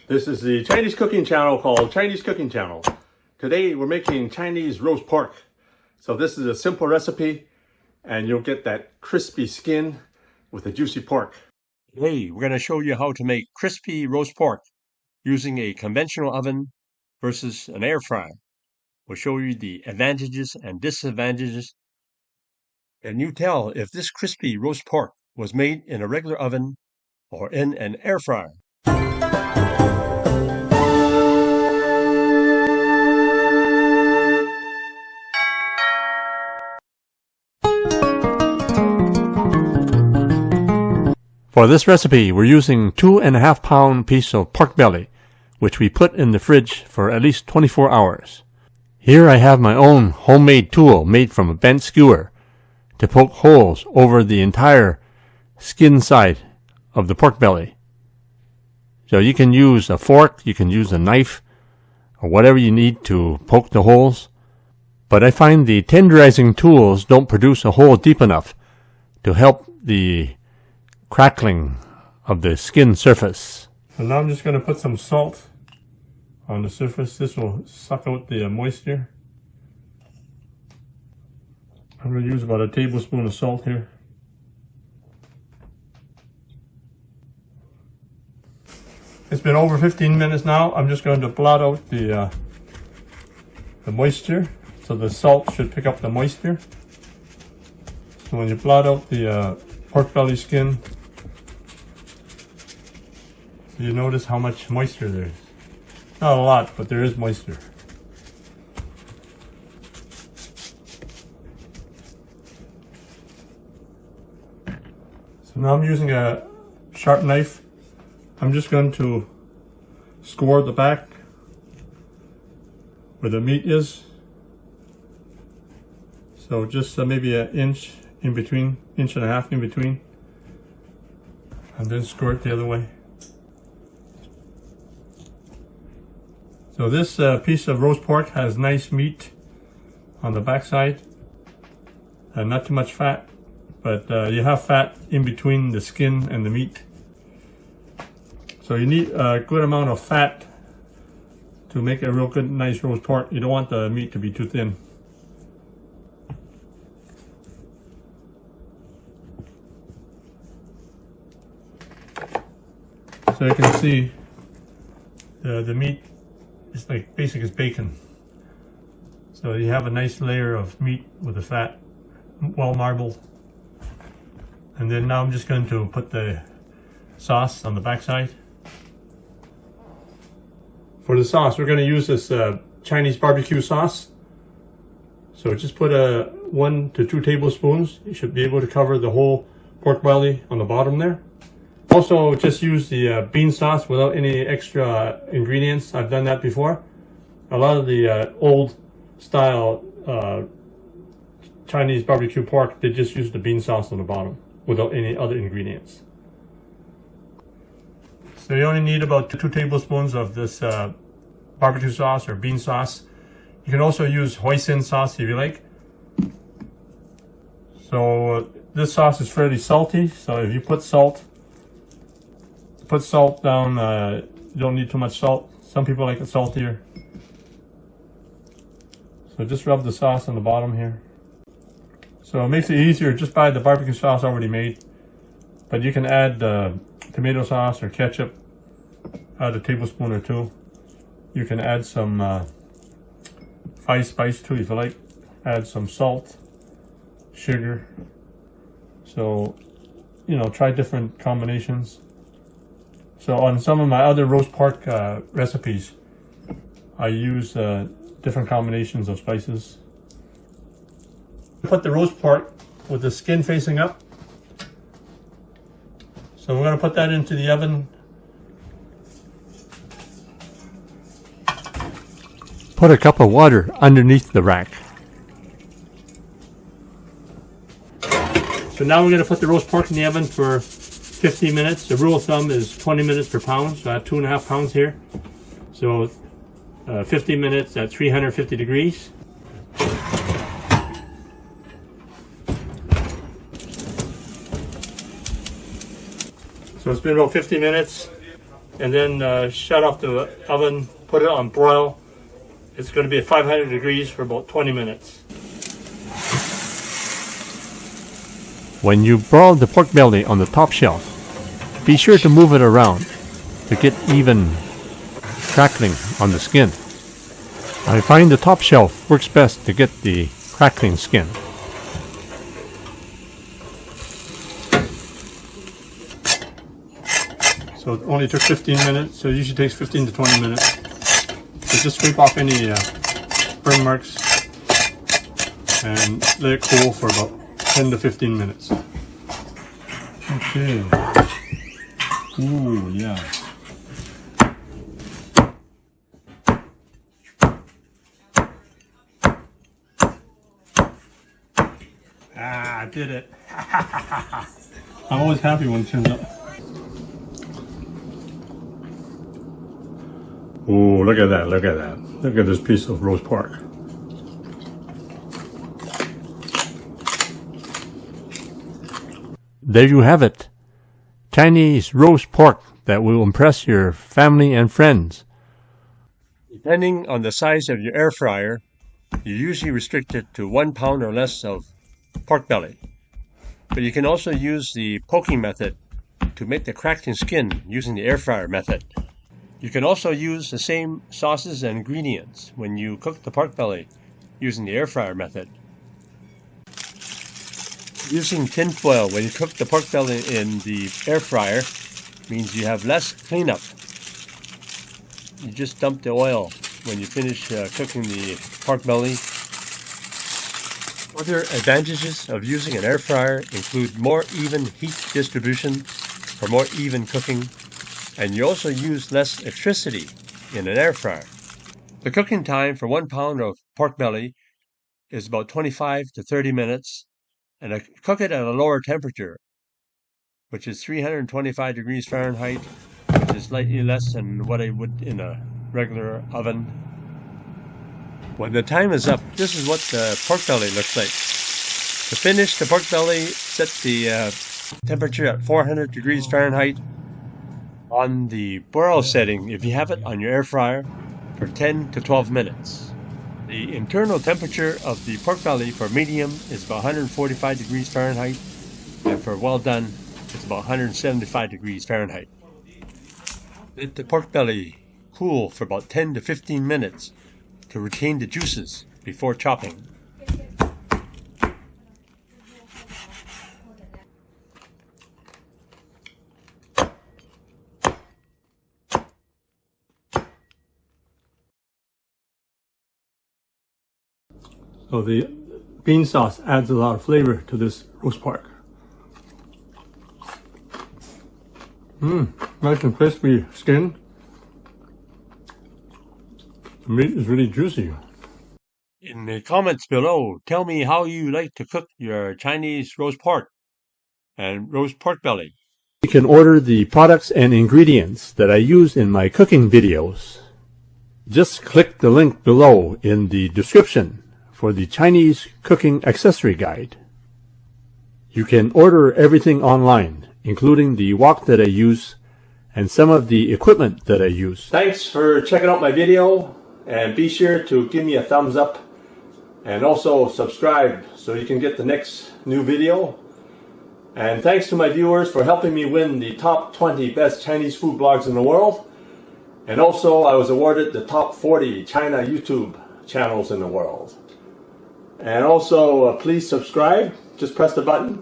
This is the Chinese cooking channel called Chinese Cooking Channel. Today we're making Chinese roast pork. So this is a simple recipe and you'll get that crispy skin with the juicy pork. Today we're going to show you how to make crispy roast pork using a conventional oven versus an air fryer. We'll show you the advantages and disadvantages. And you tell if this crispy roast pork was made in a regular oven or in an air fryer. For this recipe, we're using 2.5 pound piece of pork belly, which we put in the fridge for at least 24 hours. Here I have my own homemade tool made from a bent skewer to poke holes over the entire skin side of the pork belly. So you can use a fork, you can use a knife, or whatever you need to poke the holes. But I find the tenderizing tools don't produce a hole deep enough to help the crackling of the skin surface. So now I'm just going to put some salt on the surface. This will suck out the moisture. I'm going to use about a tablespoon of salt here. It's been over 15 minutes now. I'm just going to blot out the moisture. So the salt should pick up the moisture. So when you blot out the pork belly skin, you notice how much moisture there is. Not a lot, but there is moisture. So now I'm using a sharp knife. I'm just going to score the back where the meat is. So just maybe an inch in between, inch and a half in between. And then score it the other way. So this piece of roast pork has nice meat on the backside and not too much fat, but you have fat in between the skin and the meat. So you need a good amount of fat to make a real good, nice roast pork. You don't want the meat to be too thin. So you can see the meat is like basic as bacon. So you have a nice layer of meat with the fat well marbled. And then now I'm just going to put the sauce on the backside. For the sauce, we're going to use this Chinese barbecue sauce. So just put 1 to 2 tablespoons. You should be able to cover the whole pork belly on the bottom there. Also, just use the bean sauce without any extra ingredients. I've done that before. A lot of the old style Chinese barbecue pork, they just use the bean sauce on the bottom without any other ingredients. So you only need about 2 tablespoons of this barbecue sauce or bean sauce. You can also use hoisin sauce if you like. So this sauce is fairly salty, so if you put salt down, you don't need too much salt. Some people like it saltier. So just rub the sauce on the bottom here. So it makes it easier, just buy the barbecue sauce already made. But you can add tomato sauce or ketchup, add a tablespoon or 2. You can add some spice too if you like. Add some salt, sugar. So, you know, try different combinations. So on some of my other roast pork recipes, I use different combinations of spices. Put the roast pork with the skin facing up. So we're going to put that into the oven. Put a cup of water underneath the rack. So now we're going to put the roast pork in the oven for 15 minutes. The rule of thumb is 20 minutes per pound. So I have 2.5 pounds here. So 15 minutes at 350 degrees. So it's been about 50 minutes. and then shut off the oven, put it on broil. It's going to be at 500 degrees for about 20 minutes. When you broil the pork belly on the top shelf, be sure to move it around to get even crackling on the skin. I find the top shelf works best to get the crackling skin. So it only took 15 minutes, so it usually takes 15 to 20 minutes. So just scrape off any burn marks and let it cool for about 10 to 15 minutes. Okay. Ooh, yeah. Ah, I did it. I'm always happy when it turns out. Ooh, look at that, look at that. Look at this piece of roast pork. There you have it. Chinese roast pork that will impress your family and friends. Depending on the size of your air fryer, you usually restrict it to 1 pound or less of pork belly. But you can also use the poking method to make the crackling skin using the air fryer method. You can also use the same sauces and ingredients when you cook the pork belly using the air fryer method. Using tin foil when you cook the pork belly in the air fryer means you have less cleanup. You just dump the oil when you finish cooking the pork belly. Other advantages of using an air fryer include more even heat distribution for more even cooking, and you also use less electricity in an air fryer. The cooking time for 1 pound of pork belly is about 25 to 30 minutes, and I cook it at a lower temperature, which is 325 degrees Fahrenheit, which is slightly less than what I would in a regular oven. When the time is up, this is what the pork belly looks like. To finish the pork belly, set the temperature at 400 degrees Fahrenheit on the broil setting, if you have it on your air fryer, for 10 to 12 minutes. The internal temperature of the pork belly for medium is about 145 degrees Fahrenheit, and for well done, it's about 175 degrees Fahrenheit. Let the pork belly cool for about 10 to 15 minutes to retain the juices before chopping. So the bean sauce adds a lot of flavor to this roast pork. Nice and crispy skin. The meat is really juicy. In the comments below, tell me how you like to cook your Chinese roast pork and roast pork belly. You can order the products and ingredients that I use in my cooking videos. Just click the link below in the description for the Chinese cooking accessory guide. You can order everything online, including the wok that I use and some of the equipment that I use. Thanks for checking out my video, and be sure to give me a thumbs up and also subscribe so you can get the next new video. And thanks to my viewers for helping me win the top 20 best Chinese food blogs in the world. And also I was awarded the top 40 China YouTube channels in the world. And also please subscribe, just press the button.